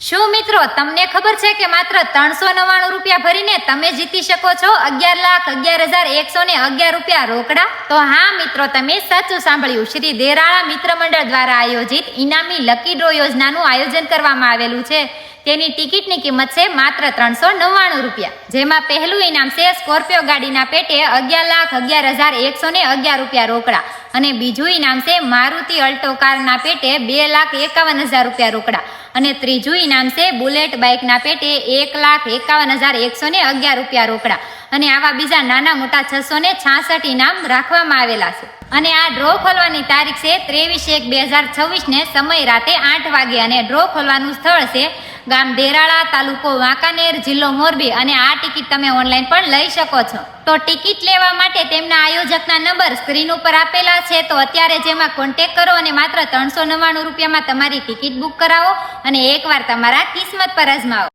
શું મિત્રો તમને ખબર છે કે માત્ર 399 રૂપિયા ભરીને તમે જીતી શકો છો 11,11,111 રૂપિયા રોકડા? તો હા મિત્રો, તમે સાચું સાંભળ્યું. શ્રી દેરાળા મિત્ર મંડળ દ્વારા આયોજિત ઇનામી લકી ડ્રો યોજનાનું આયોજન કરવામાં આવેલું છે. તેની ટિકિટની કિંમત છે માત્ર 399 રૂપિયા. જેમાં પહેલું ઇનામ છે સ્કોર્પિયો ગાડીના પેટે 11,11,111 રૂપિયા રોકડા અને બીજું ઇનામ છે મારુતિ અલ્ટો કારના પેટે 2,51,000 રૂપિયા રોકડા અને ત્રીજું ઇનામ છે બુલેટ બાઇકના પેટે 1,51,111 રૂપિયા રોકડા અને આવા બીજા નાના મોટા 666 ઇનામ રાખવામાં આવેલા છે. અને આ ડ્રો ખોલવાની તારીખ છે 23/1/2026 ને સમય રાતે 8 વાગે અને ડ્રો ખોલવાનું સ્થળ છે ગામ દેરાળા, તાલુકો વાંકાનેર, જિલ્લો મોરબી અને આ ટિકિટ તમે ઓનલાઈન પણ લઈ શકો છો. તો ટિકિટ લેવા માટે તેમના આયોજકના નંબર સ્ક્રીન ઉપર આપેલા છે, તો અત્યારે જેમાં કોન્ટેક્ટ કરો અને માત્ર 399 રૂપિયામાં તમારી ટિકિટ બુક કરાવો અને એકવાર તમારા કિસ્મત પર અજમાવો.